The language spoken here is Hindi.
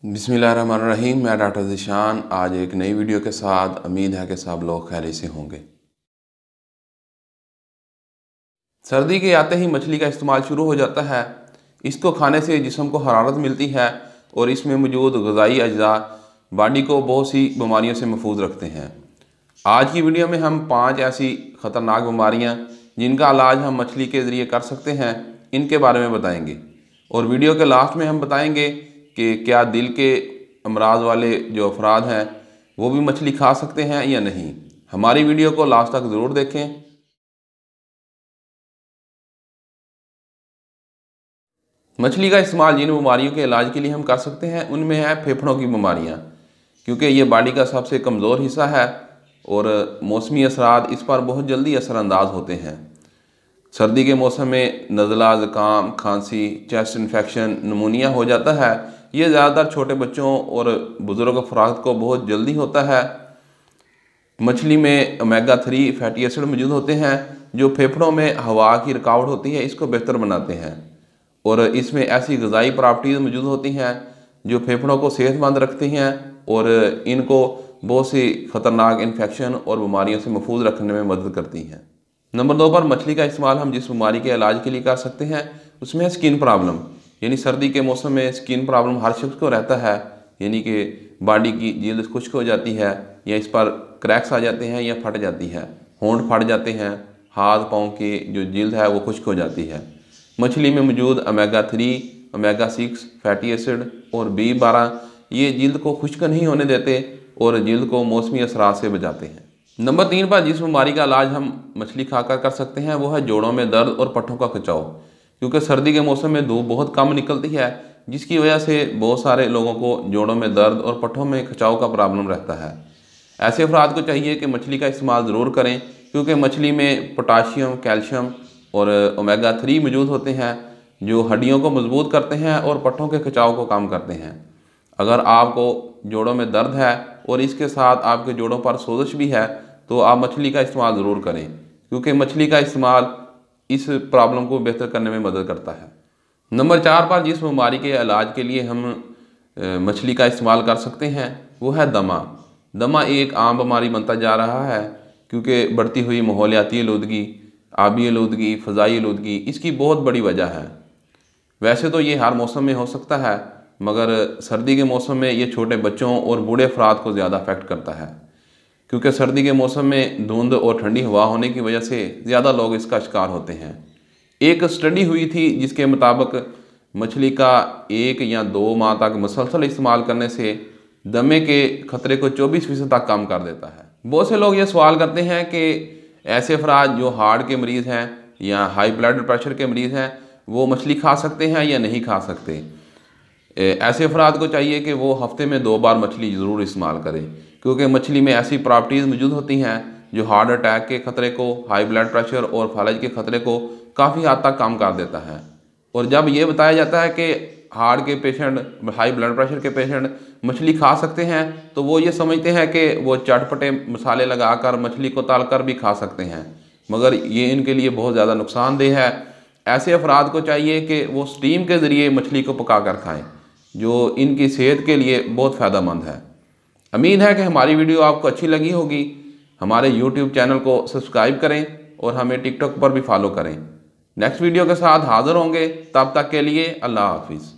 बिस्मिल्लाहिर्रहमानिर्रहीम। मैं डॉक्टर ज़ीशान आज एक नई वीडियो के साथ। उम्मीद है कि सब लोग खैरियत से होंगे। सर्दी के आते ही मछली का इस्तेमाल शुरू हो जाता है। इसको खाने से जिस्म को हरारत मिलती है और इसमें मौजूद ग़िज़ाई अज्जा बॉडी को बहुत सी बीमारियों से महफूज रखते हैं। आज की वीडियो में हम 5 ऐसी ख़तरनाक बीमारियां जिनका इलाज हम मछली के ज़रिए कर सकते हैं, इनके बारे में बताएंगे। और वीडियो के लास्ट में हम बताएंगे कि क्या दिल के अमराज वाले जो अफराद हैं वो भी मछली खा सकते हैं या नहीं। हमारी वीडियो को लास्ट तक ज़रूर देखें। मछली का इस्तेमाल जिन बीमारियों के इलाज के लिए हम कर सकते हैं उनमें है फेफड़ों की बीमारियां, क्योंकि ये बॉडी का सबसे कमज़ोर हिस्सा है और मौसमी असरात इस पर बहुत जल्दी असरअंदाज होते हैं। सर्दी के मौसम में नज़ला, ज़ुकाम, खांसी, चेस्ट इन्फेक्शन, नमूनिया हो जाता है। ये ज़्यादातर छोटे बच्चों और बुज़ुर्ग अफराद को बहुत जल्दी होता है। मछली में ओमेगा 3 फैटी एसिड मौजूद होते हैं जो फेफड़ों में हवा की रुकावट होती है इसको बेहतर बनाते हैं। और इसमें ऐसी ग़िज़ाई प्रॉपर्टीज़ मौजूद होती हैं जो फेफड़ों को सेहतमंद रखती हैं और इनको बहुत सी ख़तरनाक इन्फेक्शन और बीमारियों से महफूज रखने में मदद करती हैं। नंबर 2 पर मछली का इस्तेमाल हम जिस बीमारी के इलाज के लिए कर सकते हैं उसमें है स्किन प्रॉब्लम। यानी सर्दी के मौसम में स्किन प्रॉब्लम हर शख्स को रहता है, यानी कि बॉडी की जिल्द खुश्क हो जाती है या इस पर क्रैक्स आ जाते हैं या फट जाती है, होंठ फट जाते हैं, हाथ पाँव की जो जिल्द है वो खुश्क हो जाती है। मछली में मौजूद ओमेगा 3, ओमेगा 6 फैटी एसिड और B12 ये जिल्द को खुश्क नहीं होने देते और जिल्द को मौसमी असरात से बचाते हैं। नंबर 3 पर जिस बीमारी का इलाज हम मछली खाकर कर सकते हैं वो है जोड़ों में दर्द और पट्ठों का खिंचाव, क्योंकि सर्दी के मौसम में धूप बहुत कम निकलती है जिसकी वजह से बहुत सारे लोगों को जोड़ों में दर्द और पट्ठों में खिंचाव का प्रॉब्लम रहता है। ऐसे अफराद को चाहिए कि मछली का इस्तेमाल ज़रूर करें, क्योंकि मछली में पोटाशियम, कैल्शियम और ओमेगा 3 मौजूद होते हैं जो हड्डियों को मजबूत करते हैं और पट्ठों के खिंचाव को कम करते हैं। अगर आपको जोड़ों में दर्द है और इसके साथ आपके जोड़ों पर सोजिश भी है तो आप मछली का इस्तेमाल ज़रूर करें, क्योंकि मछली का इस्तेमाल इस प्रॉब्लम को बेहतर करने में मदद करता है। नंबर 4 पर जिस बीमारी के इलाज के लिए हम मछली का इस्तेमाल कर सकते हैं वो है दमा। दमा एक आम बीमारी बनता जा रहा है क्योंकि बढ़ती हुई माहौलियाती आलूदगी, आबी आलूदगी, फ़ज़ाई आलूदगी इसकी बहुत बड़ी वजह है। वैसे तो ये हर मौसम में हो सकता है, मगर सर्दी के मौसम में ये छोटे बच्चों और बूढ़े अफराद को ज़्यादा अफेक्ट करता है, क्योंकि सर्दी के मौसम में धुंध और ठंडी हवा होने की वजह से ज़्यादा लोग इसका शिकार होते हैं। एक स्टडी हुई थी जिसके मुताबिक मछली का 1 या 2 माह तक मुसलसल इस्तेमाल करने से दमे के ख़तरे को 24% तक कम कर देता है। बहुत से लोग ये सवाल करते हैं कि ऐसे अफराद जो हार्ट के मरीज़ हैं या हाई ब्लड प्रेशर के मरीज़ हैं वो मछली खा सकते हैं या नहीं खा सकते। ऐसे अफराद को चाहिए कि वो हफ्ते में 2 बार मछली ज़रूर इस्तेमाल करें, क्योंकि मछली में ऐसी प्रॉपर्टीज़ मौजूद होती हैं जो हार्ट अटैक के ख़तरे को, हाई ब्लड प्रेशर और फालज के ख़तरे को काफ़ी हद तक कम कर देता है। और जब ये बताया जाता है कि हार्ट के पेशेंट, हाई ब्लड प्रेशर के पेशेंट मछली खा सकते हैं तो वो ये समझते हैं कि वो चटपटे मसाले लगाकर मछली को तल कर भी खा सकते हैं, मगर ये इनके लिए बहुत ज़्यादा नुकसानदेह है। ऐसे अफराद को चाहिए कि वो स्टीम के ज़रिए मछली को पका कर खाएँ, जो इनकी सेहत के लिए बहुत फ़ायदेमंद है। उम्मीद है कि हमारी वीडियो आपको अच्छी लगी होगी। हमारे YouTube चैनल को सब्सक्राइब करें और हमें TikTok पर भी फॉलो करें। नेक्स्ट वीडियो के साथ हाज़िर होंगे, तब तक के लिए अल्लाह हाफिज़।